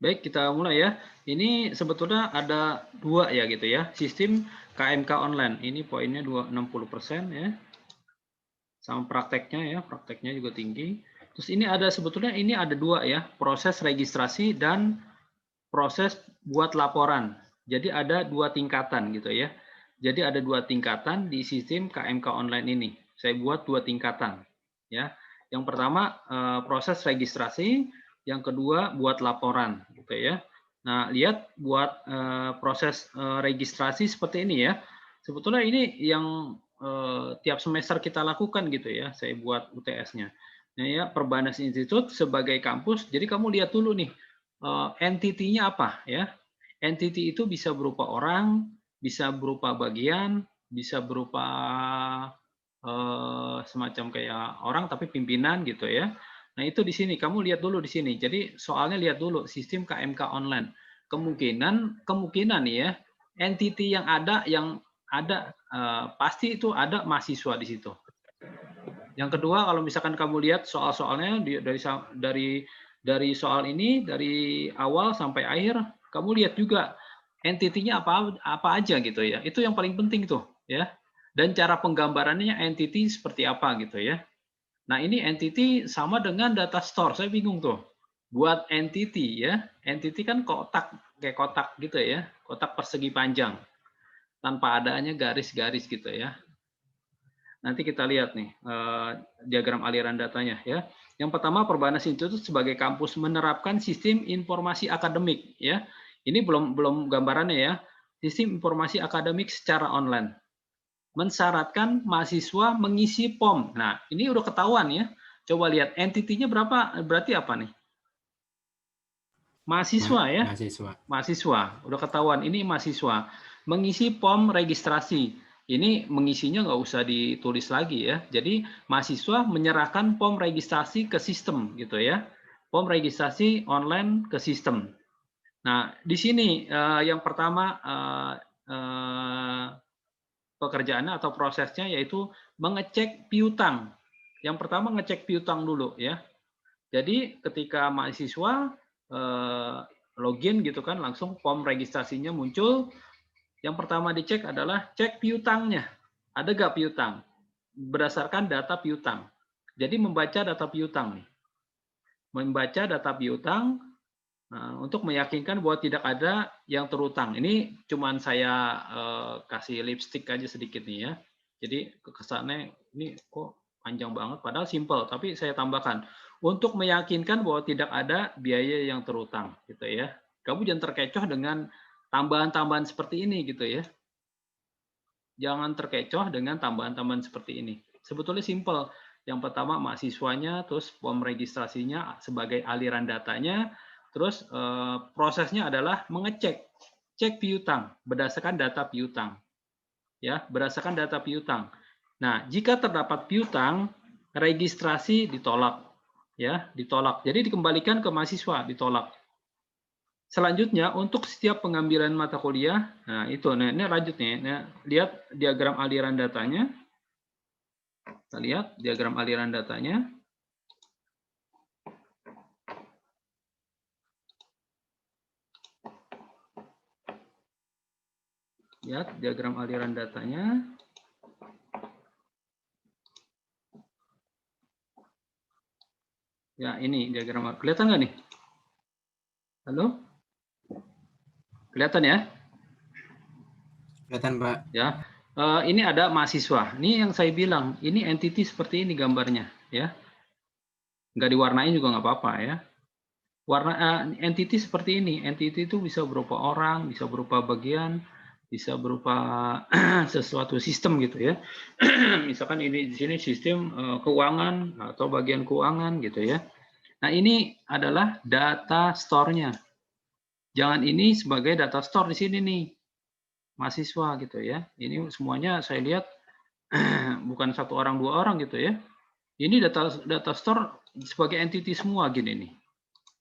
Baik, kita mulai ya. Ini sebetulnya ada dua ya gitu ya. Sistem KMK online. Ini poinnya 60% ya. Sama prakteknya ya, prakteknya juga tinggi. Terus ini ada sebetulnya ini ada dua ya, proses registrasi dan proses buat laporan. Jadi ada dua tingkatan gitu ya. Jadi ada dua tingkatan di sistem KMK online ini. Saya buat dua tingkatan ya. Yang pertama proses registrasi, yang kedua buat laporan gitu ya. Nah, lihat buat proses registrasi seperti ini ya. Sebetulnya ini yang tiap semester kita lakukan gitu ya. Saya buat UTS-nya. Nah ya, Perbanas Institute sebagai kampus. Jadi kamu lihat dulu nih entity-nya apa ya. Entity itu bisa berupa orang, bisa berupa bagian, bisa berupa semacam kayak orang tapi pimpinan gitu ya. Nah, itu di sini kamu lihat dulu di sini. Jadi soalnya lihat dulu sistem KMK online. Kemungkinan nih ya, entity yang ada pasti itu ada mahasiswa di situ. Yang kedua, kalau misalkan kamu lihat soal-soalnya dari soal ini dari awal sampai akhir, kamu lihat juga entity-nya apa aja gitu ya. Itu yang paling penting tuh ya. Dan cara penggambarannya entity seperti apa gitu ya. Nah, ini entity sama dengan data store. Saya bingung tuh. Buat entity ya. Entity kan kotak kayak kotak gitu ya. Kotak persegi panjang tanpa adanya garis-garis gitu ya. Nanti kita lihat nih diagram aliran datanya ya. Yang pertama, Perbanas Institute sebagai kampus menerapkan sistem informasi akademik ya. Ini belum gambarannya ya. Sistem informasi akademik secara online. Mensyaratkan mahasiswa mengisi POM. Nah, ini udah ketahuan ya. Coba lihat entity-nya berapa, berarti apa nih? Mahasiswa ya. Mahasiswa. Mahasiswa, udah ketahuan ini mahasiswa. Mengisi POM registrasi. Ini mengisinya nggak usah ditulis lagi ya. Jadi mahasiswa menyerahkan POM registrasi ke sistem gitu ya. POM registrasi online ke sistem. Nah, di sini yang pertama pekerjaannya atau prosesnya yaitu mengecek piutang. Yang pertama ngecek piutang dulu ya. Jadi ketika mahasiswa login gitu kan langsung form registrasinya muncul. Yang pertama dicek adalah cek piutangnya. Ada nggak piutang? Berdasarkan data piutang. Jadi membaca data piutang nih. Membaca data piutang untuk meyakinkan bahwa tidak ada yang terutang. Ini cuman saya kasih lipstick aja sedikit nih ya. Jadi kesannya ini kok panjang banget, padahal simple. Tapi saya tambahkan untuk meyakinkan bahwa tidak ada biaya yang terutang, gitu ya. Kamu jangan terkecoh dengan tambahan-tambahan seperti ini, gitu ya. Jangan terkecoh dengan tambahan-tambahan seperti ini. Sebetulnya simple. Yang pertama mahasiswanya, terus form registrasinya sebagai aliran datanya, terus prosesnya adalah cek piutang berdasarkan data piutang. Ya, berdasarkan data piutang. Nah, jika terdapat piutang, registrasi ditolak. Ya, ditolak. Jadi dikembalikan ke mahasiswa, ditolak. Selanjutnya, untuk setiap pengambilan mata kuliah, nah itu, nah ini lanjut nih, nah, lihat diagram aliran datanya. Kita lihat diagram aliran datanya. Lihat diagram aliran datanya. Ya, ini diagram. Kelihatan nggak nih? Halo? Kelihatan ya? Kelihatan, Pak. Ya. Ini ada mahasiswa. Ini yang saya bilang, ini entity seperti ini gambarnya, ya. Nggak diwarnain juga nggak apa-apa ya. Warna entity seperti ini. Entity itu bisa berupa orang, bisa berupa bagian, bisa berupa sesuatu sistem gitu ya. Misalkan ini di sini sistem keuangan atau bagian keuangan gitu ya. Nah, ini adalah data store-nya. Jangan ini sebagai data store di sini nih. Mahasiswa gitu ya. Ini semuanya saya lihat bukan satu orang dua orang gitu ya. Ini data store sebagai entity semua gini nih.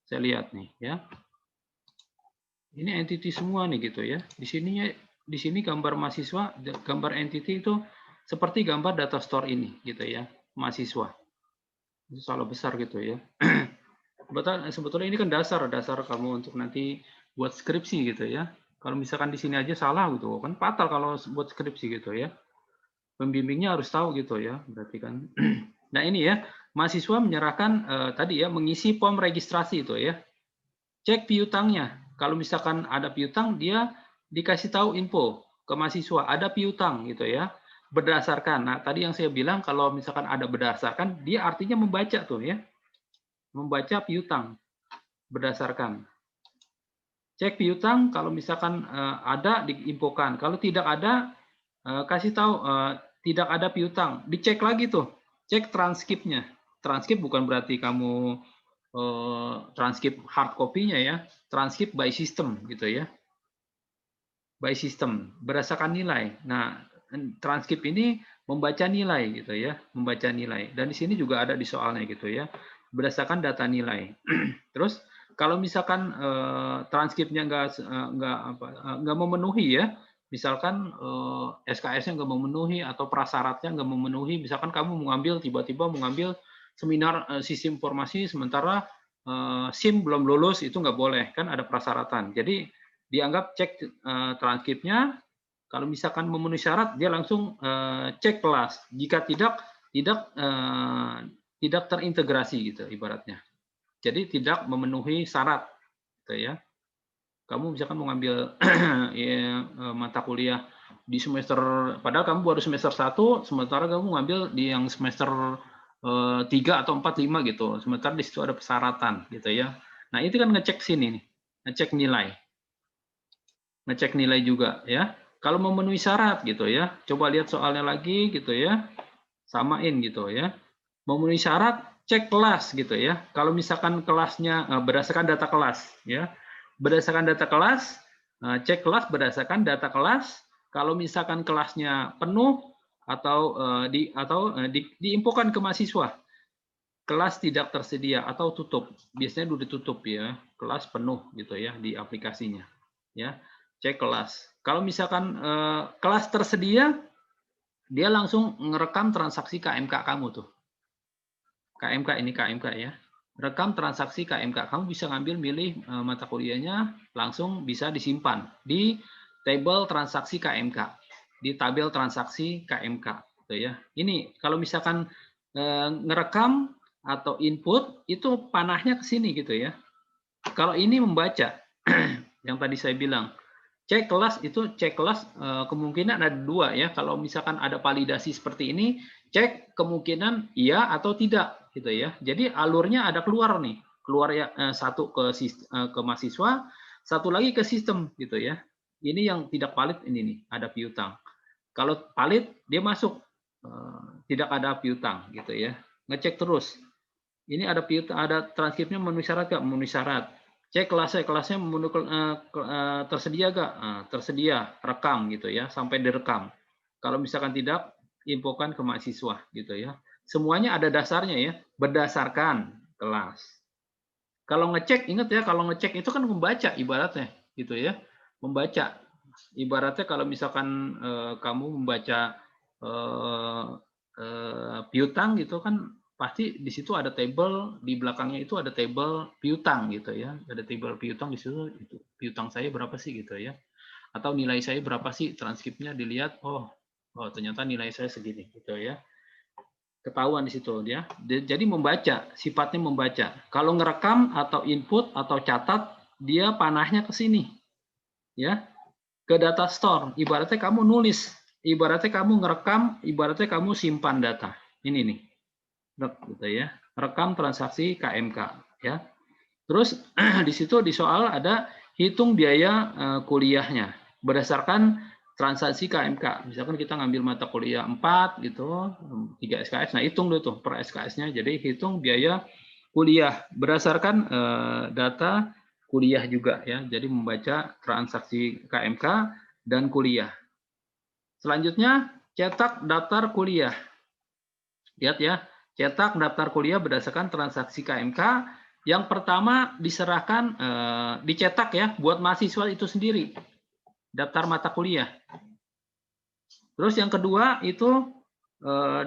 Saya lihat nih ya. Ini entity semua nih gitu ya. Di sini gambar mahasiswa, gambar entity itu seperti gambar data store ini gitu ya, mahasiswa. Itu salah besar gitu ya. Sebetulnya ini kan dasar kamu untuk nanti buat skripsi gitu ya. Kalau misalkan di sini aja salah gitu, kan fatal kalau buat skripsi gitu ya. Pembimbingnya harus tahu gitu ya, berarti kan. Nah ini ya, mahasiswa menyerahkan tadi ya, mengisi form registrasi itu ya. Cek piutangnya. Kalau misalkan ada piutang, dia dikasih tahu info ke mahasiswa, ada piutang gitu ya. Berdasarkan, nah tadi yang saya bilang kalau misalkan ada berdasarkan, dia artinya membaca tuh ya. Membaca piutang berdasarkan. Cek piutang kalau misalkan ada diinfokan. Kalau tidak ada kasih tahu tidak ada piutang. Dicek lagi tuh. Cek transkripnya. Transkrip bukan berarti kamu transkrip hard copy-nya ya. Transkrip by system gitu ya. By system berdasarkan nilai. Nah, transkrip ini membaca nilai gitu ya, membaca nilai. Dan di sini juga ada di soalnya gitu ya. Berdasarkan data nilai. Terus kalau misalkan transkripnya nggak memenuhi ya, misalkan SKS-nya nggak memenuhi atau prasyaratnya nggak memenuhi, misalkan kamu tiba-tiba mengambil seminar sistem informasi sementara SIM belum lulus, itu nggak boleh, kan ada persyaratan. Jadi dianggap cek transkripnya, kalau misalkan memenuhi syarat dia langsung cek kelas. Jika tidak terintegrasi gitu ibaratnya. Jadi tidak memenuhi syarat gitu ya. Kamu misalkan mau ngambil ya, mata kuliah di semester, padahal kamu baru semester 1, sementara kamu ngambil di yang semester 3 atau 4, 5 gitu. Sementara di situ ada persyaratan gitu ya. Nah, itu kan ngecek sini nih, ngecek nilai. Ngecek nilai juga ya. Kalau memenuhi syarat gitu ya, coba lihat soalnya lagi gitu ya, samain gitu ya. Memenuhi syarat, cek kelas gitu ya. Kalau misalkan kelasnya berdasarkan data kelas ya, berdasarkan data kelas, cek kelas berdasarkan data kelas. Kalau misalkan kelasnya penuh atau diinfokan ke mahasiswa, kelas tidak tersedia atau tutup. Biasanya udah ditutup ya, kelas penuh gitu ya di aplikasinya. Ya, cek kelas. Kalau misalkan kelas tersedia, dia langsung ngerekam transaksi KMK kamu tuh. KMK ini KMK ya. Rekam transaksi KMK. Kamu bisa ngambil milih mata kuliahnya, langsung bisa disimpan di tabel transaksi KMK. Di tabel transaksi KMK gitu ya. Ini kalau misalkan ngerekam atau input itu panahnya ke sini gitu ya. Kalau ini membaca yang tadi saya bilang, cek kelas itu cek kelas kemungkinan ada dua ya. Kalau misalkan ada validasi seperti ini, cek kemungkinan iya atau tidak gitu ya. Jadi alurnya ada keluar nih, keluar ya satu ke mahasiswa, satu lagi ke sistem gitu ya. Ini yang tidak valid ini nih, ada piutang. Kalau valid dia masuk, tidak ada piutang gitu ya. Ngecek terus. Ini ada piutang, ada transkripnya memenuhi syarat nggak? Memenuhi syarat. Cek kelasnya tersedia nggak? Tersedia, rekam gitu ya, sampai direkam. Kalau misalkan tidak, infokan ke mahasiswa gitu ya. Semuanya ada dasarnya ya, berdasarkan kelas. Kalau ngecek, ingat ya, kalau ngecek itu kan membaca ibaratnya gitu ya, membaca. Ibaratnya kalau misalkan kamu membaca piutang gitu kan, pasti di situ ada table, di belakangnya itu ada table piutang gitu ya, ada table piutang di situ, itu piutang saya berapa sih gitu ya, atau nilai saya berapa sih, transkripnya dilihat, oh ternyata nilai saya segini gitu ya, ketahuan di situ dia. Jadi membaca, sifatnya membaca. Kalau ngerekam atau input atau catat, dia panahnya ke sini ya, ke data store. Ibaratnya kamu nulis, ibaratnya kamu ngerekam, ibaratnya kamu simpan data. Ini nih, gitu ya, rekam transaksi KMK ya. Terus di situ di soal ada hitung biaya kuliahnya berdasarkan transaksi KMK. Misalkan kita ngambil mata kuliah 4 gitu, 3 SKS. Nah, hitung dulu tuh per SKS-nya. Jadi hitung biaya kuliah berdasarkan data kuliah juga ya. Jadi membaca transaksi KMK dan kuliah. Selanjutnya cetak daftar kuliah. Lihat ya, cetak daftar kuliah berdasarkan transaksi KMK. Yang pertama diserahkan, dicetak ya, buat mahasiswa itu sendiri, daftar mata kuliah. Terus yang kedua itu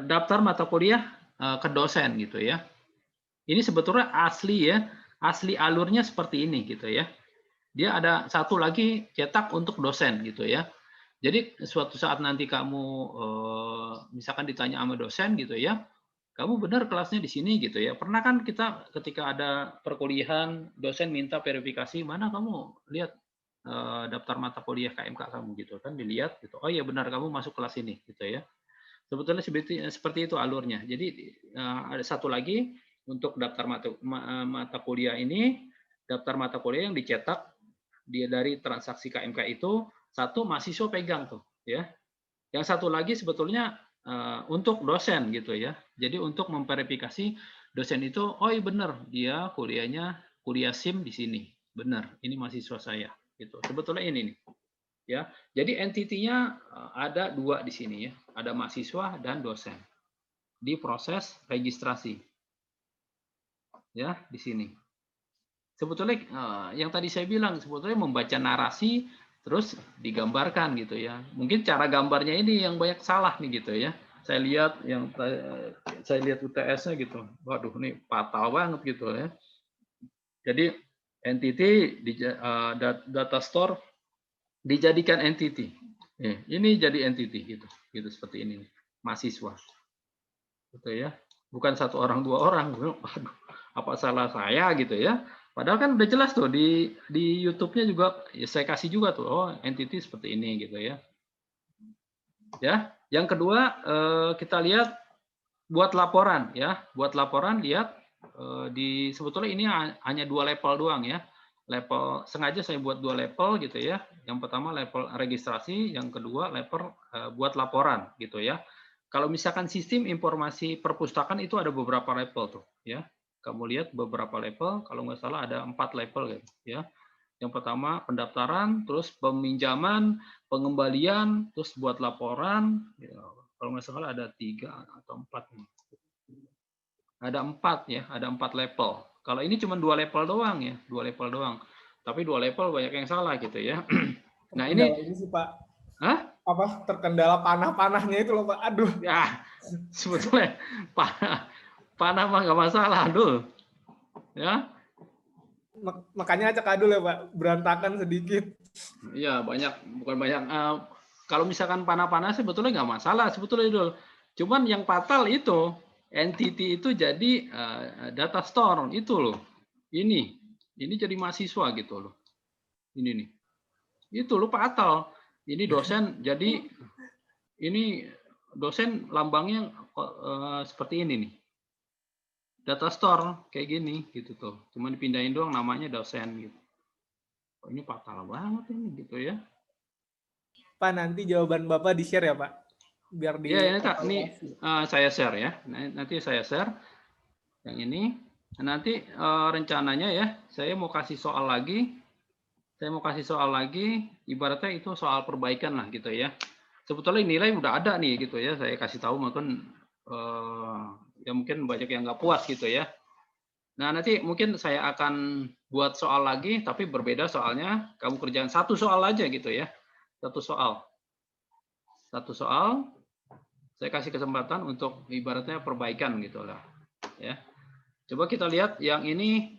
daftar mata kuliah ke dosen gitu ya. Ini sebetulnya asli ya, asli alurnya seperti ini gitu ya. Dia ada satu lagi cetak untuk dosen gitu ya. Jadi suatu saat nanti kamu misalkan ditanya sama dosen gitu ya, kamu benar kelasnya di sini gitu ya. Pernah kan kita ketika ada perkuliahan dosen minta verifikasi, mana kamu lihat daftar mata kuliah KMK kamu gitu kan, dilihat gitu. Oh iya benar kamu masuk kelas ini gitu ya. Sebetulnya seperti itu alurnya. Jadi ada satu lagi untuk daftar mata kuliah ini, daftar mata kuliah yang dicetak dia dari transaksi KMK itu satu mahasiswa pegang tuh ya. Yang satu lagi sebetulnya untuk dosen gitu ya. Jadi untuk memverifikasi dosen itu, oh iya benar dia kuliahnya kuliah SIM di sini, benar ini mahasiswa saya gitu. Sebetulnya ini nih ya. Jadi entitinya ada dua di sini ya, ada mahasiswa dan dosen di proses registrasi ya di sini. Sebetulnya yang tadi saya bilang sebetulnya membaca narasi terus digambarkan gitu ya. Mungkin cara gambarnya ini yang banyak salah nih gitu ya. Saya lihat UTS-nya gitu. Waduh, ini fatal banget gitu ya. Jadi entity data store dijadikan entity. Ini jadi entity gitu. Gitu seperti ini. Mahasiswa. Gitu ya. Bukan satu orang dua orang. Waduh, apa salah saya gitu ya. Padahal kan udah jelas tuh di YouTube-nya juga ya saya kasih juga tuh, oh entity seperti ini gitu ya. Ya, yang kedua kita lihat buat laporan ya, buat laporan lihat di sebetulnya ini hanya 2 level doang ya. Level sengaja saya buat 2 level gitu ya. Yang pertama level registrasi, yang kedua level buat laporan gitu ya. Kalau misalkan sistem informasi perpustakaan itu ada beberapa level tuh ya. Kamu lihat beberapa level, kalau nggak salah ada 4 level gitu ya. Yang pertama pendaftaran, terus peminjaman, pengembalian, terus buat laporan. Ya, kalau nggak salah ada 3 atau 4 nih. Ada 4 ya, ada 4 level. Kalau ini cuma 2 level doang ya, 2 level doang. Tapi 2 level banyak yang salah gitu ya. Nah ini sih Pak. Hah? Apa terkendala panah-panahnya itu loh Pak. Aduh. Ya, sebetulnya panah mah nggak masalah, Dul. Ya. Makanya acak adul ya Pak, berantakan sedikit. Iya, bukan banyak. Kalau misalkan panah-panah sebetulnya nggak masalah, sebetulnya Dul. Cuman yang fatal itu, entity itu jadi data store, itu loh. Ini jadi mahasiswa gitu loh. Ini nih. Itu loh fatal. Ini dosen, jadi ini dosen lambangnya seperti ini nih. Data store kayak gini gitu tuh. Cuma dipindahin doang namanya dosen gitu. Oh, ini fatal banget ini gitu ya. Pak, nanti jawaban Bapak di-share ya Pak? Biar di Ya, ini saya share ya. Nanti saya share yang ini. Nanti rencananya ya, saya mau kasih soal lagi. Saya mau kasih soal lagi, ibaratnya itu soal perbaikan lah gitu ya. Sebetulnya nilai udah ada nih gitu ya. Saya kasih tahu mungkin ya mungkin banyak yang nggak puas gitu ya. Nah, nanti mungkin saya akan buat soal lagi, tapi berbeda soalnya. Kamu kerjaan satu soal aja gitu ya. Satu soal. Satu soal, saya kasih kesempatan untuk ibaratnya perbaikan gitu lah. Ya. Coba kita lihat yang ini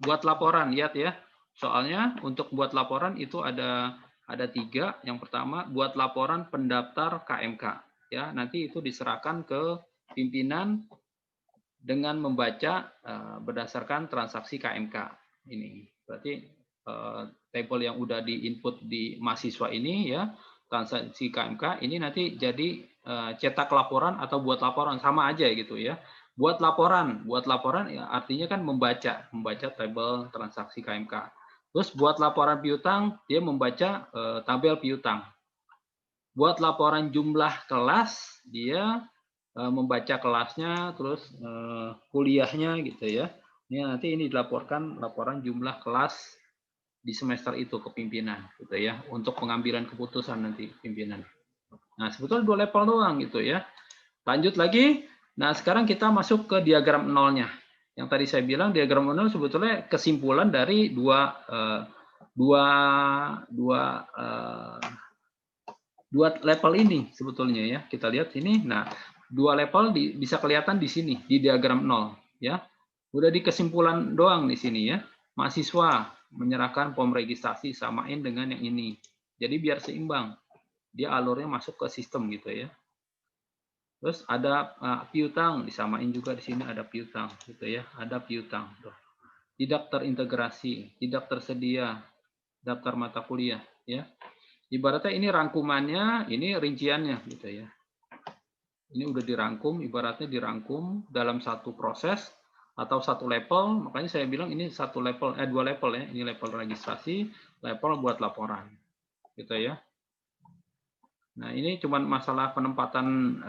buat laporan, lihat ya. Soalnya untuk buat laporan itu ada 3. Yang pertama buat laporan pendaftar KMK. Ya, nanti itu diserahkan ke pimpinan dengan membaca berdasarkan transaksi KMK ini. Berarti tabel yang udah diinput di mahasiswa ini ya, transaksi KMK ini nanti jadi cetak laporan atau buat laporan sama aja gitu ya. Buat laporan ya, artinya kan membaca tabel transaksi KMK. Terus buat laporan piutang dia membaca tabel piutang. Buat laporan jumlah kelas dia membaca kelasnya, terus kuliahnya gitu ya. Ini nanti ini dilaporkan laporan jumlah kelas di semester itu ke pimpinan gitu ya, untuk pengambilan keputusan nanti pimpinan. Nah, sebetulnya 2 level doang gitu ya. Lanjut lagi. Nah, sekarang kita masuk ke diagram nolnya. Yang tadi saya bilang diagram nol sebetulnya kesimpulan dari dua level ini sebetulnya ya. Kita lihat sini. Nah, 2 level bisa kelihatan di sini di diagram nol ya. Udah di kesimpulan doang di sini ya. Mahasiswa menyerahkan form registrasi, samain dengan yang ini. Jadi biar seimbang. Dia alurnya masuk ke sistem gitu ya. Terus ada piutang, disamain juga di sini ada piutang gitu ya. Ada piutang. Tuh. Tidak terintegrasi, tidak tersedia daftar mata kuliah ya. Ibaratnya ini rangkumannya, ini rinciannya gitu ya. Ini udah dirangkum, ibaratnya dirangkum dalam satu proses atau satu level. Makanya saya bilang ini satu level, dua level ya. Ini level registrasi, level buat laporan, gitu ya. Nah ini cuma masalah penempatan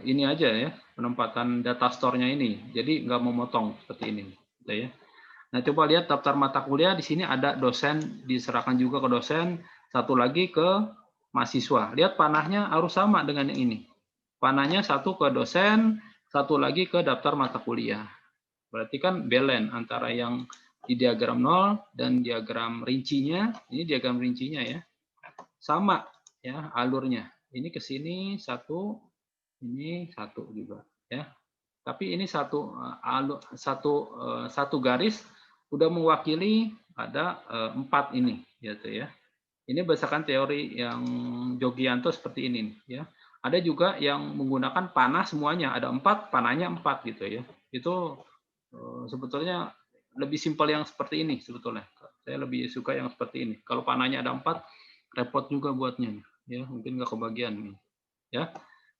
ini aja ya, penempatan data store-nya ini. Jadi nggak memotong seperti ini, gitu ya. Nah coba lihat daftar mata kuliah di sini ada dosen, diserahkan juga ke dosen, satu lagi ke mahasiswa. Lihat panahnya harus sama dengan yang ini. Panahnya satu ke dosen, satu lagi ke daftar mata kuliah. Berarti kan balance antara yang di diagram 0 dan diagram rincinya. Ini diagram rincinya ya. Sama ya alurnya. Ini ke sini satu, ini satu juga ya. Tapi ini satu garis udah mewakili ada 4 ini gitu ya. Ini berdasarkan teori yang Jogianto seperti ini ya. Ada juga yang menggunakan panah semuanya, ada 4, panahnya 4 gitu ya. Itu sebetulnya lebih simpel yang seperti ini sebetulnya. Saya lebih suka yang seperti ini. Kalau panahnya ada 4, repot juga buatnya ya, mungkin nggak kebagian nih. Ya.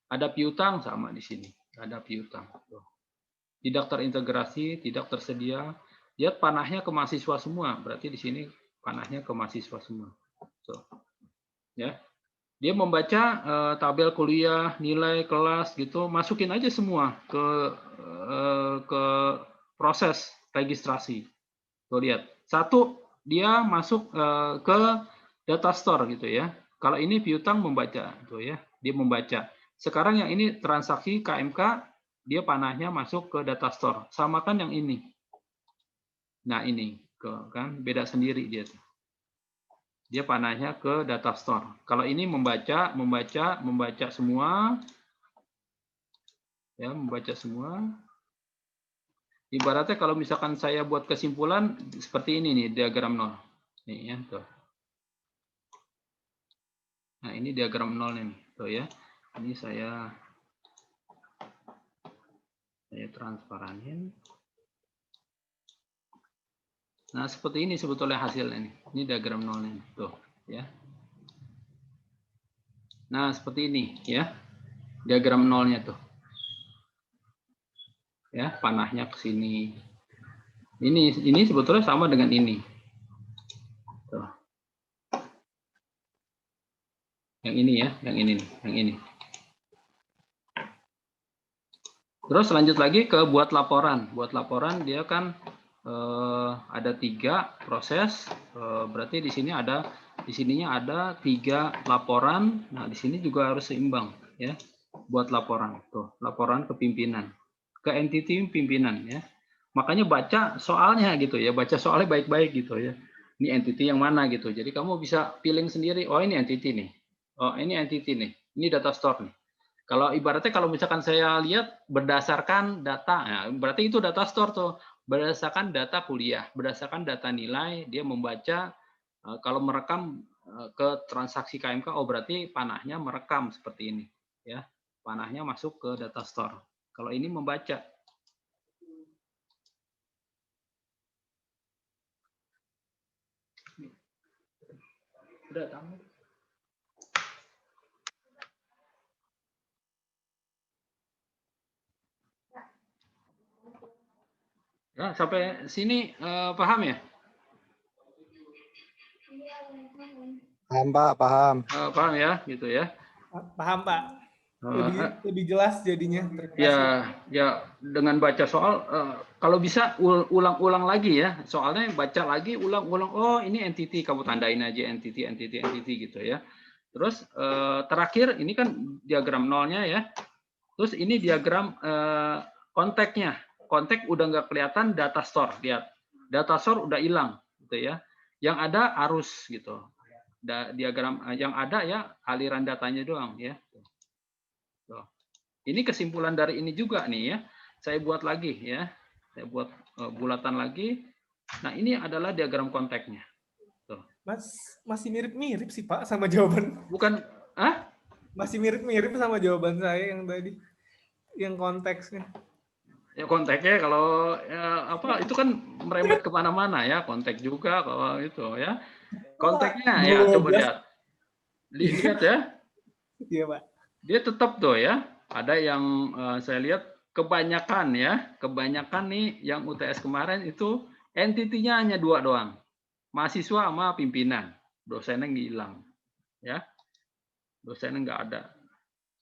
Ada piutang sama di sini. Ada piutang. Tidak terintegrasi, tidak tersedia. Lihat panahnya ke mahasiswa semua. Berarti di sini panahnya ke mahasiswa semua. So, ya. Dia membaca tabel kuliah, nilai kelas gitu, masukin aja semua ke proses registrasi. Tuh lihat. Satu, dia masuk ke data store gitu ya. Kalau ini piutang membaca tuh ya, dia membaca. Sekarang yang ini transaksi KMK, dia panahnya masuk ke data store. Samakan yang ini. Nah, ini kan beda sendiri dia tuh. Dia panahnya ke data store. Kalau ini membaca semua, ya membaca semua. Ibaratnya kalau misalkan saya buat kesimpulan seperti ini nih diagram 0. Nih ya tuh. Nah ini diagram 0 nih tuh ya. Ini saya transparanin. Nah seperti ini sebetulnya hasilnya nih. Ini diagram 0 nih tuh ya. Nah, seperti ini ya. Diagram nolnya tuh. Ya, panahnya ke sini. Ini sebetulnya sama dengan ini. Tuh. Yang ini ya, yang ini nih, yang ini. Terus lanjut lagi ke buat laporan. Buat laporan dia kan ada 3 proses. Berarti di sini di sininya ada 3 laporan. Nah, di sini juga harus seimbang ya. Buat laporan. Tuh, laporan ke pimpinan. Ke entity pimpinan ya. Makanya baca soalnya gitu ya. Baca soalnya baik-baik gitu ya. Ini entity yang mana gitu. Jadi kamu bisa pilih sendiri, oh ini entity nih. Oh, ini entity nih. Ini data store nih. Kalau ibaratnya kalau misalkan saya lihat berdasarkan data, ya, berarti itu data store tuh. Berdasarkan data kuliah, berdasarkan data nilai, dia membaca kalau merekam ke transaksi KMK, oh berarti panahnya merekam seperti ini, ya. Panahnya masuk ke data store. Kalau ini membaca. Udah tahu. Ya, sampai sini paham ya? Paham Pak, paham. Paham ya, gitu ya. Paham Pak. Lebih jelas jadinya. Terima kasih. Ya dengan baca soal kalau bisa ulang-ulang lagi ya. Soalnya baca lagi ulang-ulang. Oh, ini entity, kamu tandain aja entity gitu ya. Terus terakhir ini kan diagram nolnya ya. Terus ini diagram konteknya. Kontek udah nggak kelihatan data store, lihat. Data store udah hilang gitu ya. Yang ada arus gitu. Diagram yang ada ya aliran datanya doang ya. Tuh. Ini kesimpulan dari ini juga nih ya. Saya buat lagi ya. Saya buat bulatan lagi. Nah, ini adalah diagram kontaknya. Masih mirip-mirip sih Pak sama jawaban. Bukan, Masih mirip-mirip sama jawaban saya yang tadi, yang konteksnya. ya kontaknya kalau itu kan merembet kemana-mana ya, kontak juga kalau itu ya. Kontaknya ya coba lihat ya. Iya Pak. Dia tetap tuh ya. Ada yang saya lihat kebanyakan nih yang UTS kemarin itu entitinya hanya 2 doang. Mahasiswa sama pimpinan. Dosennya hilang. Ya. Dosennya nggak ada.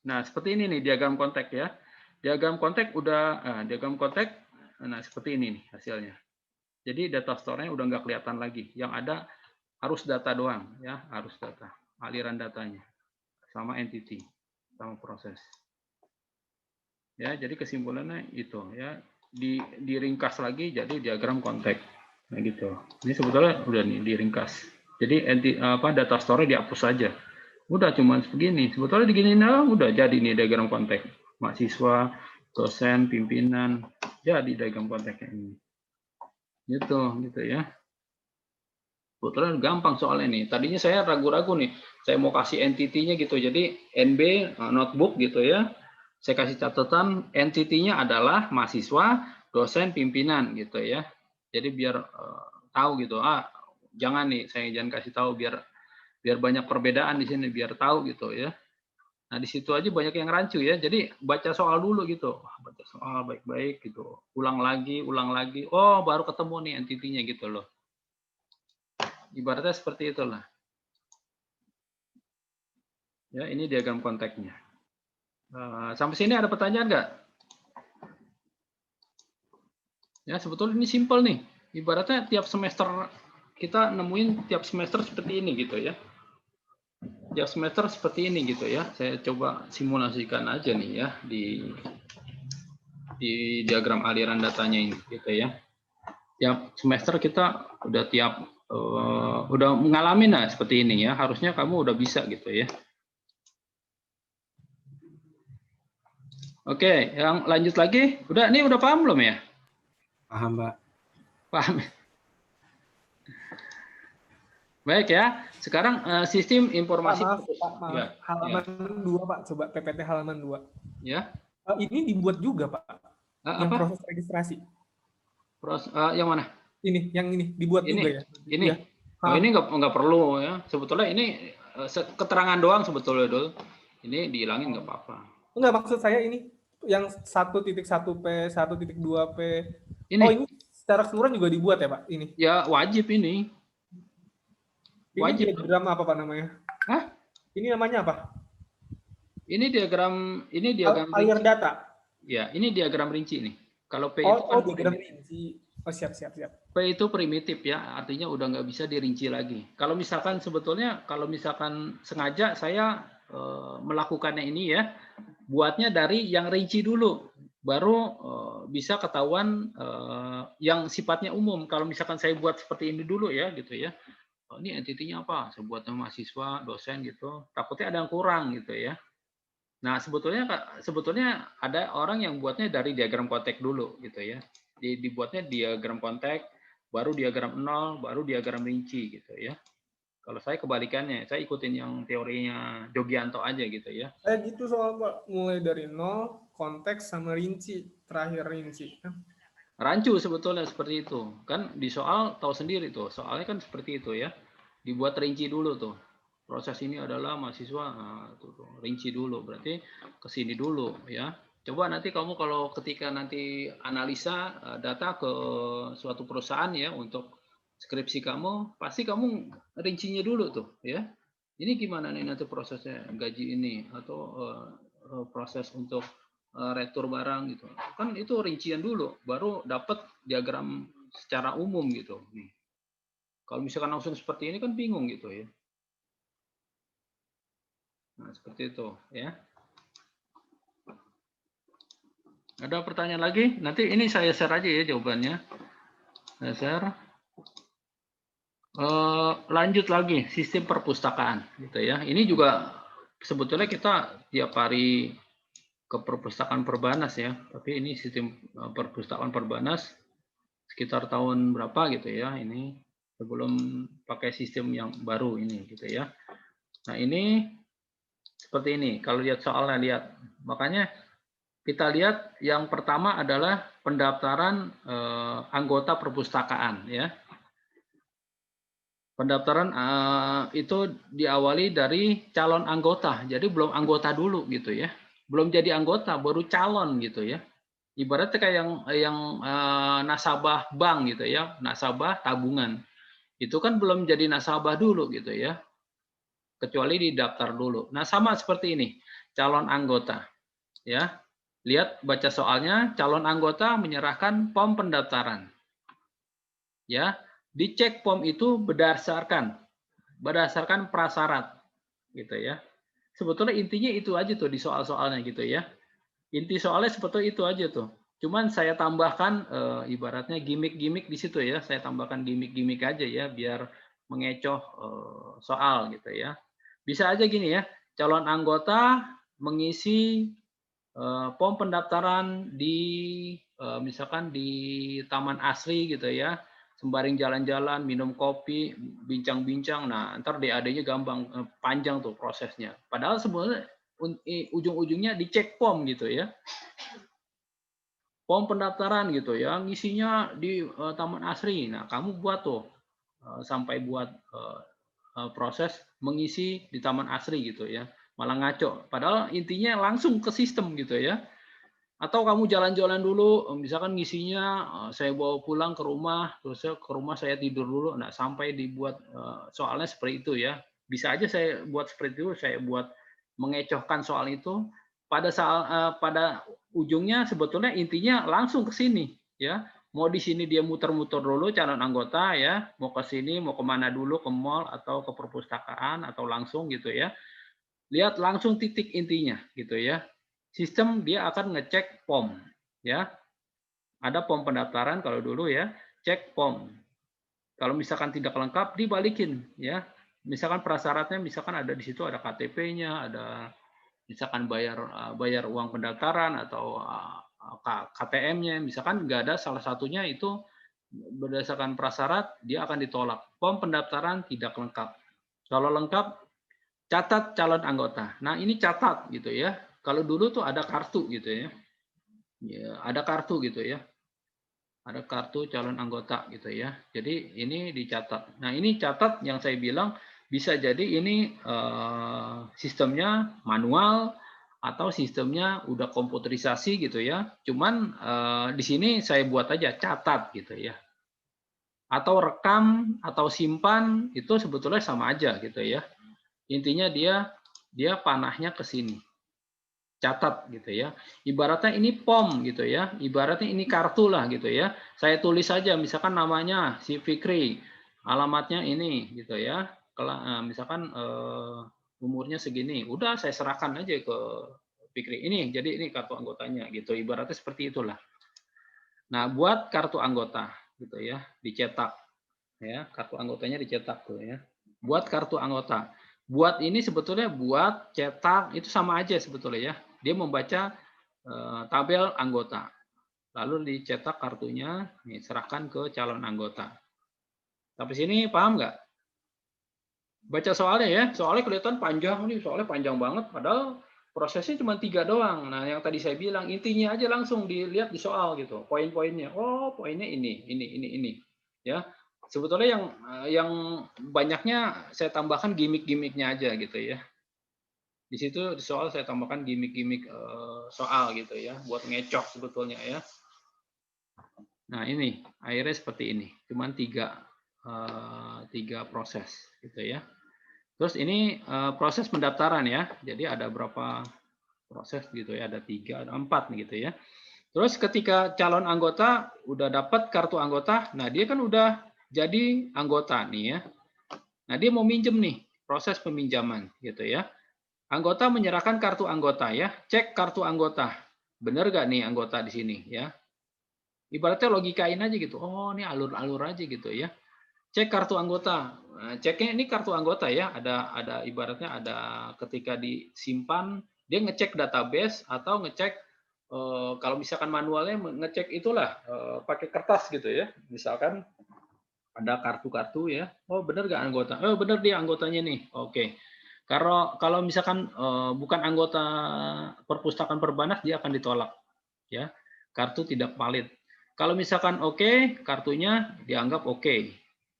Nah, seperti ini nih diagram kontak ya. Diagram kontak diagram kontak, nah seperti ini nih hasilnya. Jadi data store-nya udah nggak kelihatan lagi. Yang ada harus data doang ya, harus data. Aliran datanya sama entity, sama proses. Ya, jadi kesimpulannya itu ya, diringkas lagi jadi diagram kontak. Nah gitu. Ini sebetulnya udah nih diringkas. Jadi data store dihapus saja. Udah cuma begini. Sebetulnya diginiin udah jadi nih diagram kontak. Mahasiswa, dosen, pimpinan, jadi diagram kontaknya ini. Gitu ya. Sebetulnya gampang soalnya nih. Tadinya saya ragu-ragu nih. Saya mau kasih entity-nya gitu. Jadi NB notebook gitu ya. Saya kasih catatan entity-nya adalah mahasiswa, dosen, pimpinan gitu ya. Jadi biar tahu gitu. Jangan nih, saya jangan kasih tahu biar banyak perbedaan di sini, biar tahu gitu ya. Nah, di situ aja banyak yang rancu ya. Jadi baca soal dulu gitu. Baca soal baik-baik gitu. Ulang lagi. Oh, baru ketemu nih entity-nya gitu loh. Ibaratnya seperti itulah. Ya, ini diagram kontaknya. Sampai sini ada pertanyaan nggak? Ya, sebetulnya ini simpel nih. Ibaratnya tiap semester kita nemuin tiap semester seperti ini gitu ya. Tiap semester seperti ini gitu ya. Saya coba simulasikan aja nih ya di diagram aliran datanya ini gitu ya. Tiap semester kita udah mengalami seperti ini ya. Harusnya kamu udah bisa gitu ya. Oke, yang lanjut lagi. Ini udah paham belum ya? Paham, Pak. Paham. Baik ya. Sekarang sistem informasi. Maaf. Ya. Halaman 2 Pak, coba PPT halaman 2. Ya. Ini dibuat juga Pak. Yang apa? proses registrasi. Yang mana? Yang ini dibuat juga ya. Ini. Ya. Oh, ini nggak perlu ya. Sebetulnya ini keterangan doang sebetulnya dulu. Ini dihilangin nggak apa-apa. Enggak, maksud saya ini yang 1.1P, 1.2P. Ini. Oh, ini secara keseluruhan juga dibuat ya Pak? Ini. Ya wajib ini. Wajib. Ini diagram apa Pak namanya? Hah? Ini namanya apa? Ini diagram alir data. Ya, ini diagram rinci nih. Kalau P itu kan diagram rinci. Oh, siap. P itu primitif ya, artinya udah nggak bisa dirinci lagi. Kalau misalkan sengaja saya melakukannya ini ya, buatnya dari yang rinci dulu, baru bisa ketahuan yang sifatnya umum. Kalau misalkan saya buat seperti ini dulu ya, gitu ya. Ini entitinya apa? Saya buatnya mahasiswa, dosen gitu. Takutnya ada yang kurang gitu ya. Nah, sebetulnya ada orang yang buatnya dari diagram kontak dulu gitu ya. Dibuatnya diagram kontak, baru diagram 0, baru diagram rinci gitu ya. Kalau saya kebalikannya, saya ikutin yang teorinya Jogianto aja gitu ya. Saya gitu soal Pak, mulai dari 0, konteks sama rinci, terakhir rinci. Rancu sebetulnya seperti itu. Kan di soal tahu sendiri tuh, soalnya kan seperti itu ya. Dibuat rinci dulu tuh. Proses ini adalah mahasiswa, rinci dulu, berarti ke sini dulu ya. Coba nanti kamu kalau ketika nanti analisa data ke suatu perusahaan ya untuk skripsi kamu, pasti kamu rincinya dulu tuh ya. Ini gimana nih nanti prosesnya gaji ini atau proses untuk retur barang gitu. Kan itu rincian dulu, baru dapat diagram secara umum gitu. Nih. Kalau misalkan langsung seperti ini kan bingung gitu ya. Nah, seperti itu ya. Ada pertanyaan lagi? Nanti ini saya share aja ya jawabannya. Saya share. Lanjut lagi sistem perpustakaan gitu ya. Ini juga sebetulnya kita tiap hari ke perpustakaan Perbanas ya. Tapi ini sistem perpustakaan Perbanas sekitar tahun berapa gitu ya, ini sebelum pakai sistem yang baru ini gitu ya. Nah ini seperti ini, kalau lihat soalnya lihat, makanya kita lihat yang pertama adalah pendaftaran anggota perpustakaan ya. Pendaftaran itu diawali dari calon anggota, jadi belum anggota dulu gitu ya, belum jadi anggota, baru calon gitu ya. Ibaratnya kayak yang nasabah bank gitu ya, nasabah tabungan. Itu kan belum jadi nasabah dulu gitu ya, kecuali didaftar dulu. Nah sama seperti ini, calon anggota ya. Lihat baca soalnya, calon anggota menyerahkan POM pendaftaran. Ya, dicek POM itu berdasarkan prasyarat gitu ya. Sebetulnya intinya itu aja tuh di soal-soalnya gitu ya. Inti soalnya sebetulnya itu aja tuh. Cuman saya tambahkan ibaratnya gimmick-gimmick di situ ya. Saya tambahkan gimmick-gimmick aja ya biar mengecoh soal gitu ya. Bisa aja gini ya, calon anggota mengisi POM pendaftaran di misalkan di Taman Asri gitu ya, sembaring jalan-jalan, minum kopi, bincang-bincang. Nah, ntar DAD-nya gampang, panjang tuh prosesnya. Padahal sebenarnya ujung-ujungnya dicek POM gitu ya. POM pendaftaran gitu ya, ngisinya di Taman Asri. Nah, kamu buat tuh sampai buat proses mengisi di Taman Asri gitu ya. Malah ngaco. Padahal intinya langsung ke sistem gitu ya. Atau kamu jalan-jalan dulu, misalkan ngisinya saya bawa pulang ke rumah, terus ke rumah saya tidur dulu, nah sampai dibuat soalnya seperti itu ya. Bisa aja saya buat seperti itu, saya buat mengecohkan soal itu. Pada ujungnya sebetulnya intinya langsung ke sini ya. Mau di sini dia muter-muter dulu calon anggota ya, mau ke sini, mau kemana dulu, ke mall atau ke perpustakaan atau langsung gitu ya. Lihat langsung titik intinya gitu ya. Sistem dia akan ngecek POM ya. Ada POM pendaftaran kalau dulu ya, cek POM. Kalau misalkan tidak lengkap dibalikin ya. Misalkan prasyaratnya misalkan ada di situ ada KTP-nya, ada misalkan bayar uang pendaftaran atau KTM-nya, misalkan nggak ada salah satunya itu berdasarkan prasyarat dia akan ditolak. POM pendaftaran tidak lengkap. Kalau lengkap catat calon anggota. Nah, ini catat gitu ya. Kalau dulu tuh ada kartu gitu ya. Ya, ada kartu gitu ya. Ada kartu calon anggota gitu ya. Jadi ini dicatat. Nah, ini catat yang saya bilang bisa jadi ini sistemnya manual atau sistemnya udah komputerisasi gitu ya. Cuman di sini saya buat aja catat gitu ya. Atau rekam atau simpan itu sebetulnya sama aja gitu ya. Intinya dia panahnya ke sini. Catat gitu ya. Ibaratnya ini POM gitu ya. Ibaratnya ini kartu lah gitu ya. Saya tulis saja misalkan namanya si Fikri, alamatnya ini gitu ya. Misalkan umurnya segini, udah saya serahkan aja ke Fikri ini. Jadi ini kartu anggotanya gitu. Ibaratnya seperti itulah. Nah, buat kartu anggota gitu ya, dicetak ya, kartu anggotanya dicetak tuh ya. Buat kartu anggota. Buat ini sebetulnya buat cetak itu sama aja sebetulnya ya. Dia membaca tabel anggota. Lalu dicetak kartunya, nih, serahkan ke calon anggota. Sampai sini paham nggak? Baca soalnya ya. Soalnya kelihatan panjang nih, soalnya panjang banget. Padahal prosesnya cuma 3 doang. Nah, yang tadi saya bilang intinya aja langsung dilihat di soal gitu. Poin-poinnya. Oh, poinnya ini. Ya. Sebetulnya yang banyaknya saya tambahkan gimmick-gimmicknya aja gitu ya. Di situ di soal saya tambahkan gimmick-gimmick soal gitu ya, buat ngecoh sebetulnya ya. Nah ini akhirnya seperti ini, cuman tiga proses gitu ya. Terus ini proses pendaftaran ya, jadi ada berapa proses gitu ya, ada 3, ada 4 gitu ya. Terus ketika calon anggota udah dapat kartu anggota, nah dia kan udah jadi anggota nih ya. Nah dia mau minjem nih, proses peminjaman gitu ya. Anggota menyerahkan kartu anggota ya, cek kartu anggota. Benar nggak nih anggota di sini ya? Ibaratnya logikain aja gitu. Oh, ini alur-alur aja gitu ya. Cek kartu anggota. Nah, ceknya ini kartu anggota ya. Ada ibaratnya ada ketika disimpan dia ngecek database atau ngecek kalau misalkan manualnya ngecek itulah pakai kertas gitu ya. Misalkan ada kartu-kartu ya. Oh benar nggak anggota? Oh benar dia anggotanya nih. Oke. Kalau misalkan bukan anggota perpustakaan Perbanas dia akan ditolak ya. Kartu tidak valid. Kalau misalkan oke, kartunya dianggap oke.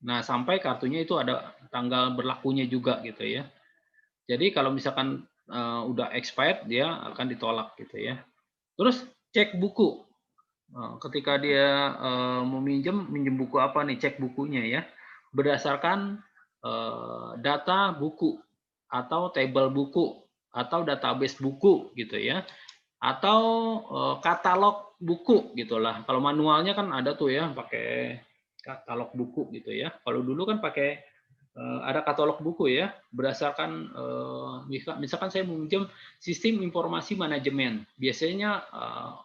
Nah, sampai kartunya itu ada tanggal berlakunya juga gitu ya. Jadi kalau misalkan udah expired dia akan ditolak gitu ya. Terus cek buku. Ketika dia minjem buku apa nih, cek bukunya ya. Berdasarkan data buku atau table buku atau database buku gitu ya. Atau katalog buku gitulah. Kalau manualnya kan ada tuh ya pakai katalog buku gitu ya. Kalau dulu kan pakai ada katalog buku ya, berdasarkan misalkan saya meminjam sistem informasi manajemen. Biasanya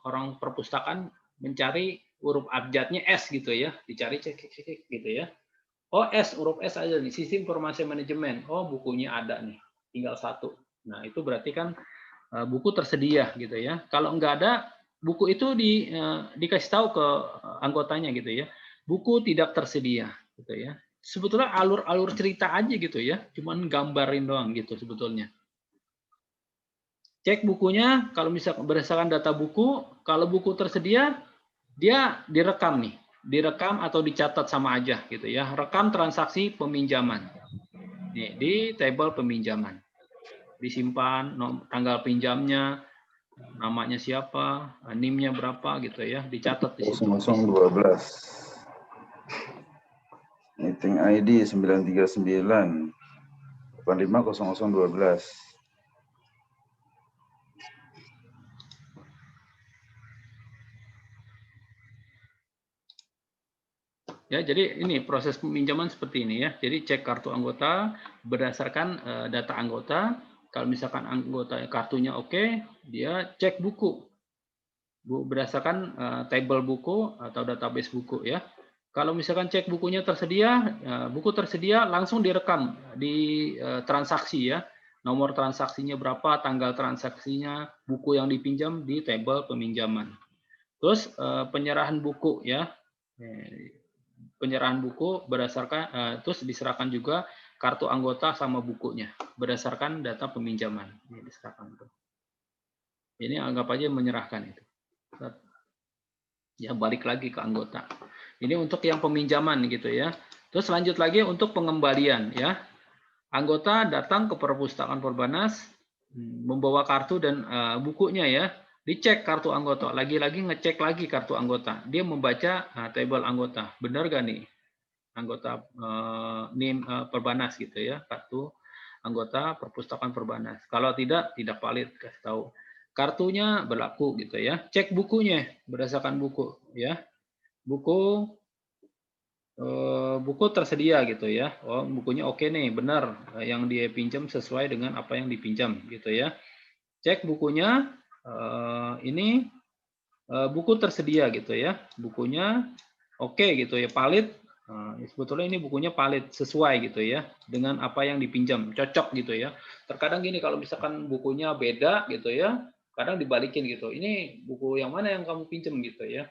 orang perpustakaan mencari huruf abjadnya S gitu ya, dicari cek gitu ya. Oh S, huruf S aja nih, sistem informasi manajemen. Oh bukunya ada nih, tinggal satu. Nah itu berarti kan buku tersedia gitu ya. Kalau nggak ada, buku itu dikasih tahu ke anggotanya gitu ya. Buku tidak tersedia gitu ya. Sebetulnya alur-alur cerita aja gitu ya, cuman gambarin doang gitu sebetulnya. Cek bukunya, kalau misalkan berdasarkan data buku, kalau buku tersedia, dia direkam nih, direkam atau dicatat sama aja gitu ya. Rekam transaksi peminjaman. Nih, di table peminjaman. Disimpan tanggal pinjamnya, namanya siapa, NIM-nya berapa gitu ya, dicatat di situ. 0012. Meeting ID 939 850012. Ya, jadi ini proses peminjaman seperti ini ya. Jadi cek kartu anggota berdasarkan data anggota. Kalau misalkan anggota kartunya oke, dia cek buku berdasarkan table buku atau database buku ya. Kalau misalkan cek bukunya tersedia, buku tersedia langsung direkam di transaksi ya. Nomor transaksinya berapa, tanggal transaksinya, buku yang dipinjam di table peminjaman. Terus penyerahan buku ya. Penyerahan buku berdasarkan terus diserahkan juga kartu anggota sama bukunya berdasarkan data peminjaman. Ini diserahkan tuh. Ini anggap aja menyerahkan itu. Ya balik lagi ke anggota. Ini untuk yang peminjaman gitu ya. Terus lanjut lagi untuk pengembalian ya. Anggota datang ke perpustakaan Perbanas membawa kartu dan bukunya ya. Dicek kartu anggota, lagi-lagi ngecek lagi kartu anggota. Dia membaca table anggota, benar gak nih anggota NIM Perbanas gitu ya, kartu anggota perpustakaan Perbanas. Kalau tidak valid, kasih tahu. Kartunya berlaku gitu ya. Cek bukunya berdasarkan buku ya. Buku tersedia gitu ya. Oh bukunya oke nih, benar yang dia pinjam sesuai dengan apa yang dipinjam gitu ya. Cek bukunya. Ini buku tersedia gitu ya, bukunya oke gitu ya, valid. Sebetulnya ini bukunya valid, sesuai gitu ya dengan apa yang dipinjam, cocok gitu ya. Terkadang gini, kalau misalkan bukunya beda gitu ya, kadang dibalikin gitu, ini buku yang mana yang kamu pinjam gitu ya.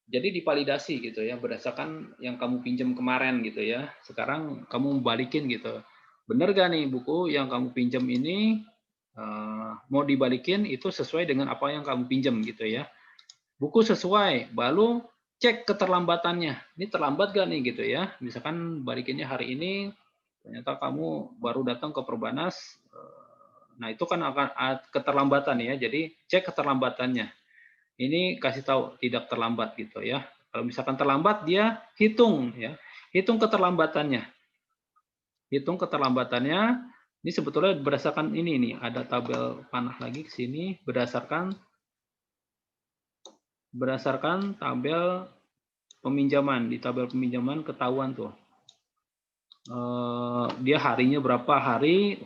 Jadi divalidasi gitu ya, berdasarkan yang kamu pinjam kemarin gitu ya, sekarang kamu balikin gitu, bener gak nih buku yang kamu pinjam ini mau dibalikin itu sesuai dengan apa yang kamu pinjam gitu ya. Buku sesuai, baru cek keterlambatannya. Ini terlambat gak nih gitu ya. Misalkan balikinnya hari ini, ternyata kamu baru datang ke Perbanas, nah itu kan akan keterlambatan ya. Jadi cek keterlambatannya. Ini kasih tahu tidak terlambat gitu ya. Kalau misalkan terlambat dia hitung ya. Hitung keterlambatannya. Hitung keterlambatannya. Ini sebetulnya berdasarkan ini nih, ada tabel panah lagi ke sini berdasarkan tabel peminjaman. Di tabel peminjaman ketahuan tuh. Dia harinya berapa hari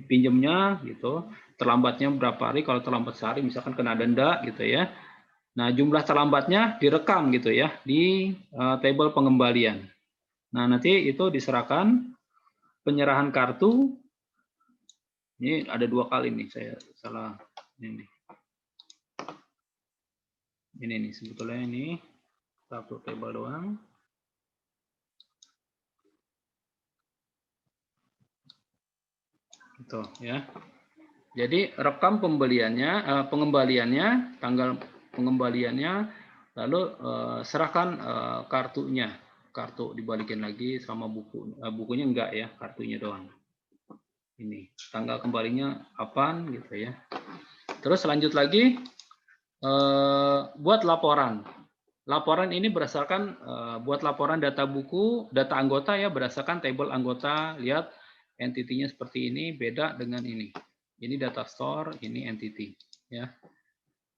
pinjamnya gitu. Terlambatnya berapa hari, kalau terlambat sehari misalkan kena denda gitu ya. Nah, jumlah terlambatnya direkam gitu ya di tabel pengembalian. Nah, nanti itu diserahkan penyerahan kartu. Ini ada 2 kali nih, saya salah ini. Ini nih sebetulnya ini satu table doang. Gitu ya. Jadi rekam pembeliannya, pengembaliannya, tanggal pengembaliannya, lalu serahkan kartunya, kartu dibalikin lagi sama buku, bukunya enggak ya, kartunya doang. Ini tanggal kembalinya kapan gitu ya. Terus lanjut lagi buat laporan. Laporan ini berdasarkan buat laporan data buku, data anggota ya berdasarkan tabel anggota. Lihat entity-nya seperti ini, beda dengan ini. Ini data store, ini entity ya.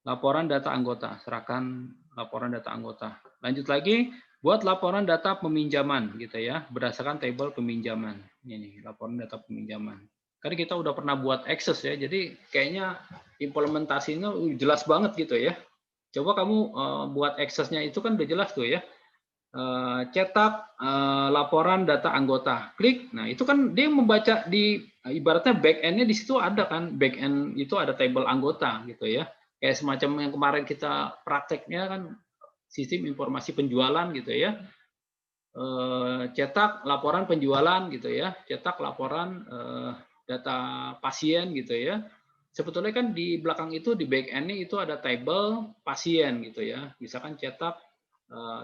Laporan data anggota, serahkan laporan data anggota. Lanjut lagi buat laporan data peminjaman gitu ya, berdasarkan tabel peminjaman. Ini laporan data peminjaman. Karena kita udah pernah buat Access ya, jadi kayaknya implementasinya jelas banget gitu ya. Coba kamu buat Access-nya itu kan udah jelas tuh ya. Cetak laporan data anggota, klik. Nah itu kan dia membaca di ibaratnya back end-nya di situ ada kan, back end itu ada table anggota gitu ya. Kayak semacam yang kemarin kita prakteknya kan sistem informasi penjualan gitu ya. Cetak laporan penjualan gitu ya, cetak laporan data pasien gitu ya. Sebetulnya kan di belakang itu di back end-nya itu ada table pasien gitu ya. Misalkan cetak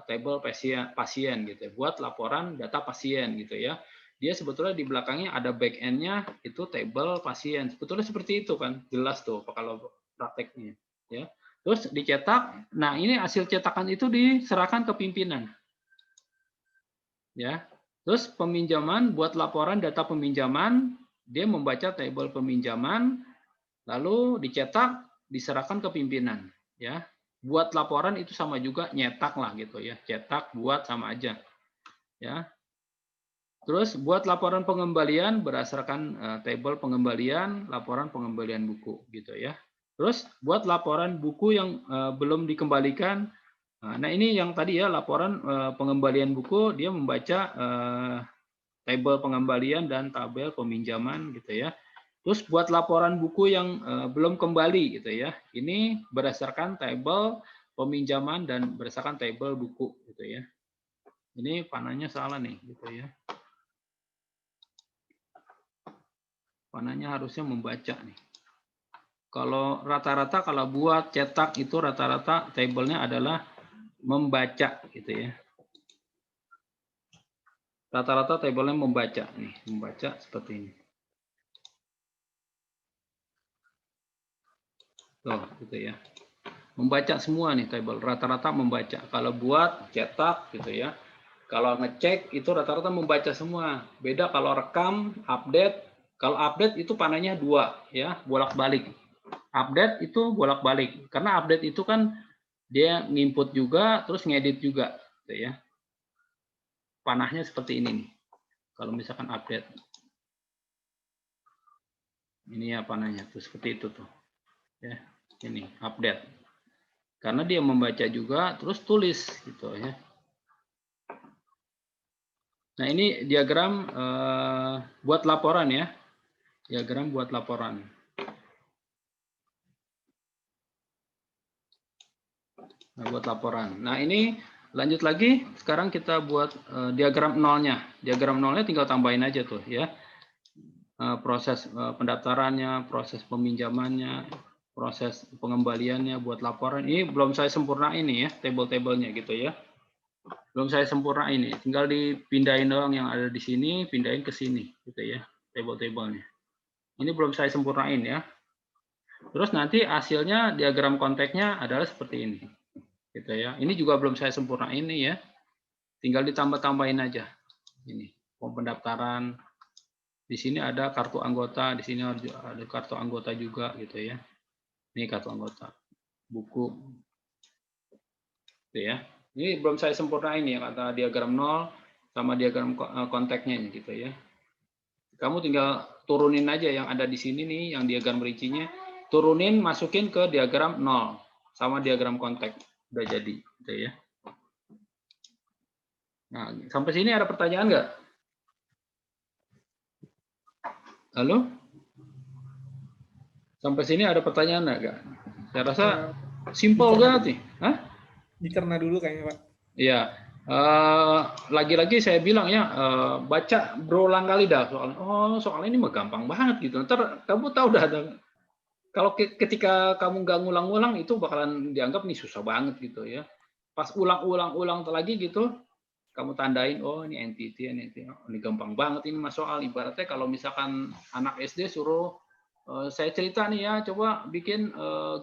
table pasien gitu ya, buat laporan data pasien gitu ya. Dia sebetulnya di belakangnya ada back end-nya itu table pasien. Sebetulnya seperti itu kan, jelas tuh kalau prakteknya ya. Terus dicetak. Nah, ini hasil cetakan itu diserahkan ke pimpinan. Ya. Terus peminjaman buat laporan data peminjaman, dia membaca table peminjaman lalu dicetak, diserahkan ke pimpinan ya. Buat laporan itu sama juga nyetak lah gitu ya, cetak, buat sama aja ya. Terus buat laporan pengembalian berdasarkan table pengembalian, laporan pengembalian buku gitu ya. Terus buat laporan buku yang belum dikembalikan, nah ini yang tadi ya laporan pengembalian buku, dia membaca table pengembalian dan tabel peminjaman gitu ya. Terus buat laporan buku yang belum kembali gitu ya. Ini berdasarkan tabel peminjaman dan berdasarkan tabel buku gitu ya. Ini panahnya salah nih gitu ya. Panahnya harusnya membaca nih. Kalau rata-rata kalau buat cetak itu rata-rata tabelnya adalah membaca gitu ya. Rata-rata tabelnya membaca nih, membaca seperti ini. Tuh, gitu ya. Membaca semua nih table, rata-rata membaca. Kalau buat cetak gitu ya. Kalau ngecek itu rata-rata membaca semua. Beda kalau rekam, update. Kalau update itu panahnya 2 ya, bolak-balik. Update itu bolak-balik. Karena update itu kan dia nginput juga terus ngedit juga gitu ya. Panahnya seperti ini nih. Kalau misalkan update. Ini ya panahnya tuh seperti itu tuh. Ya, ini update. Karena dia membaca juga terus tulis gitu ya. Nah, ini diagram buat laporan ya. Diagram buat laporan. Nah, buat laporan. Nah, ini lanjut lagi. Sekarang kita buat diagram nolnya. Diagram nolnya tinggal tambahin aja tuh ya. Proses pendaftarannya, proses peminjamannya, proses pengembaliannya buat laporan. Ini belum saya sempurnain ini ya, table-tablenya gitu ya. Belum saya sempurnain ini. Tinggal dipindahin doang yang ada di sini, pindahin ke sini gitu ya, table-tablenya. Ini belum saya sempurnain ya. Terus nanti hasilnya diagram konteksnya adalah seperti ini. Gitu ya. Ini juga belum saya sempurnain ini ya. Tinggal ditambah-tambahin aja. Ini form pendaftaran. Di sini ada kartu anggota, di sini ada kartu anggota juga gitu ya. Ini kartu anggota. Buku. Gitu ya. Ini belum saya sempurnain ya kata diagram 0 sama diagram konteksnya gitu ya. Kamu tinggal turunin aja yang ada di sini nih, yang diagram rincinya, turunin, masukin ke diagram 0 sama diagram konteks. Udah jadi, gitu ya. Nah, sampai sini ada pertanyaan nggak? Halo? Sampai sini ada pertanyaan nggak? Saya rasa Simple banget nih. Hah? Dicerna dulu kayaknya, Pak. Iya. Lagi-lagi saya bilang ya, baca berulang kali dah soal. Oh, soal ini mah gampang banget gitu. Ntar kamu tahu dah ada. Kalau ketika kamu nggak ngulang-ngulang itu bakalan dianggap nih susah banget gitu ya. Pas ulang-ulang lagi gitu, kamu tandain, oh ini entity, oh, ini gampang banget ini mas soal. Ibaratnya kalau misalkan anak SD suruh saya cerita nih ya, coba bikin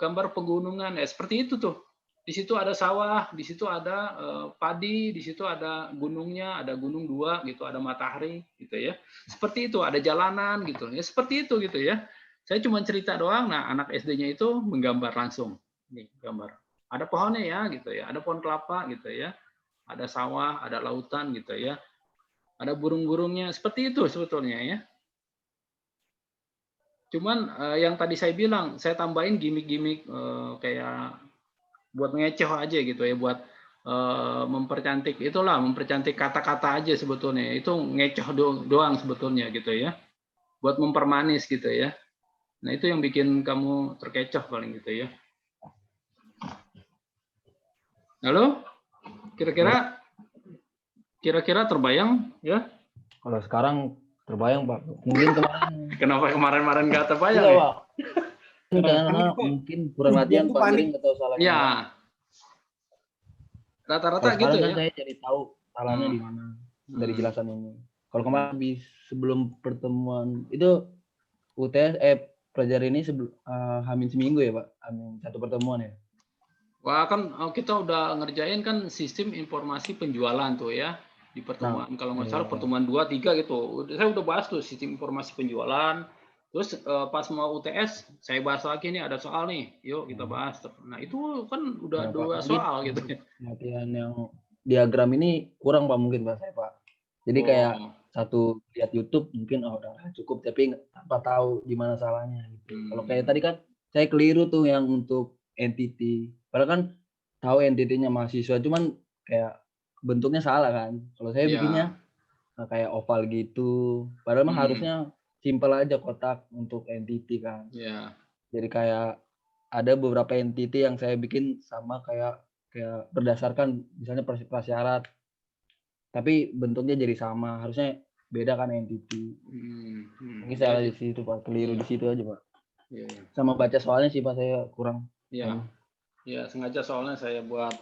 gambar pegunungan, ya seperti itu tuh. Di situ ada sawah, di situ ada padi, di situ ada gunungnya, ada gunung 2 gitu, ada matahari gitu ya. Seperti itu, ada jalanan gitu. Ya seperti itu gitu ya. Saya cuma cerita doang, nah anak SD-nya itu menggambar langsung. Nih, gambar. Ada pohonnya ya gitu ya, ada pohon kelapa gitu ya. Ada sawah, ada lautan gitu ya. Ada burung-burungnya, seperti itu sebetulnya ya. Cuman yang tadi saya bilang, saya tambahin gimmick-gimmick kayak buat ngeceh aja gitu ya, buat mempercantik itulah, mempercantik kata-kata aja sebetulnya. Itu ngeceh doang sebetulnya gitu ya. Buat mempermanis gitu ya. Nah, itu yang bikin kamu terkecoh paling gitu ya. Halo? Kira-kira terbayang ya? Kalau sekarang terbayang Pak. Mungkin kemarin. Kenapa kemarin nggak terbayang Iya ya? Pak. Karena mungkin kurang latihan Pak, sering atau salah. Ya. Rata-rata gitu kan ya. Saya jadi tahu salahnya di mana dari jelasan ini. Kalau kemarin sebelum pertemuan itu UTS pelajaran ini hamin seminggu ya Pak, hamin 1 pertemuan ya. Wah kan kita udah ngerjain kan sistem informasi penjualan tuh ya di pertemuan. Kalau nggak salah pertemuan 2, 3 gitu. Saya udah bahas tuh sistem informasi penjualan. Terus pas mau UTS saya bahas lagi nih, ada soal nih, yuk kita bahas. Nah itu kan udah 2 soal gitu. Latihan yang diagram ini kurang Pak mungkin Pak saya Pak. Jadi kayak satu lihat YouTube mungkin udah cukup, tapi tanpa tahu gimana salahnya gitu. Kalau kayak tadi kan saya keliru tuh yang untuk entity. Padahal kan tahu entity-nya mahasiswa, cuman kayak bentuknya salah kan. Kalau saya bikinnya kayak oval gitu. Padahal mah harusnya simpel aja kotak untuk entity kan. Jadi kayak ada beberapa entity yang saya bikin sama kayak berdasarkan misalnya prasyarat. Tapi bentuknya jadi sama. Harusnya beda kan entity. Mungkin salah di situ Pak, keliru di situ aja Pak. Sama baca soalnya sih Pak saya kurang. Ya sengaja soalnya saya buat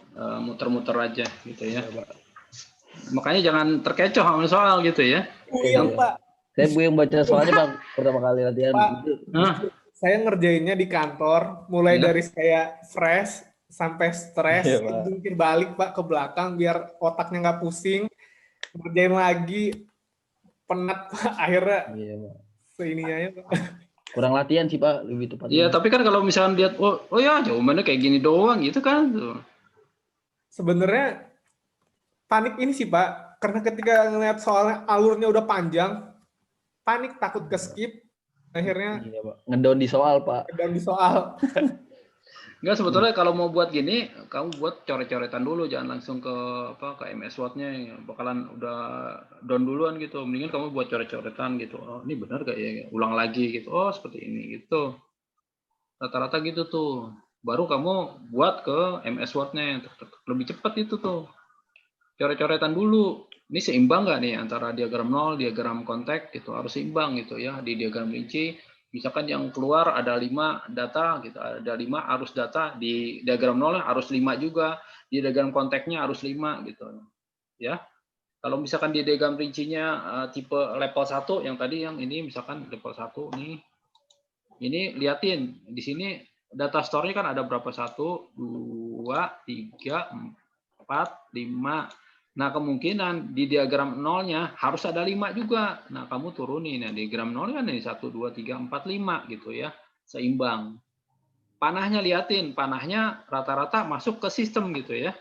muter-muter aja gitu ya. Makanya jangan terkecoh sama soal gitu ya. Iya Pak. Saya yang baca soalnya Pak pertama kali latihan itu. Saya ngerjainnya di kantor, mulai dari saya fresh sampai stres, jungkir balik Pak ke belakang biar otaknya nggak pusing, ngerjain lagi, penat Pak, akhirnya seininya ya Pak. Kurang latihan sih Pak, lebih tepat. Iya, tapi kan kalau misalnya lihat, oh ya jawabannya kayak gini doang gitu kan. Sebenarnya panik ini sih Pak, karena ketika ngeliat soalnya alurnya udah panjang, panik takut ke skip, akhirnya ngedown di soal Pak. Ngedown di soal. Enggak, sebetulnya kalau mau buat gini, kamu buat coret-coretan dulu, jangan langsung ke MS Word-nya, bakalan udah down duluan gitu. Mendingan kamu buat coret-coretan gitu. Oh, ini benar gak ya? Ulang lagi gitu. Oh, seperti ini gitu. Rata-rata gitu tuh. Baru kamu buat ke MS Word-nya yang lebih cepat itu tuh. Coret-coretan dulu. Ini seimbang nggak nih antara diagram 0, diagram konteks gitu, harus seimbang gitu ya. Di diagram rinci misalkan yang keluar ada 5 data gitu, ada 5 arus data, di diagram 0 harus 5 juga, di diagram konteksnya harus 5 gitu ya. Kalau misalkan di diagram rincinya tipe level 1 yang tadi, yang ini misalkan level 1 nih, ini liatin di sini data store-nya kan ada berapa, 1 2 3 4 5. Nah, kemungkinan di diagram 0-nya harus ada 5 juga. Nah, kamu turunin. Nah, diagram 0 kan ini 1, 2, 3, 4, 5 gitu ya. Seimbang. Panahnya liatin. Panahnya rata-rata masuk ke sistem gitu ya.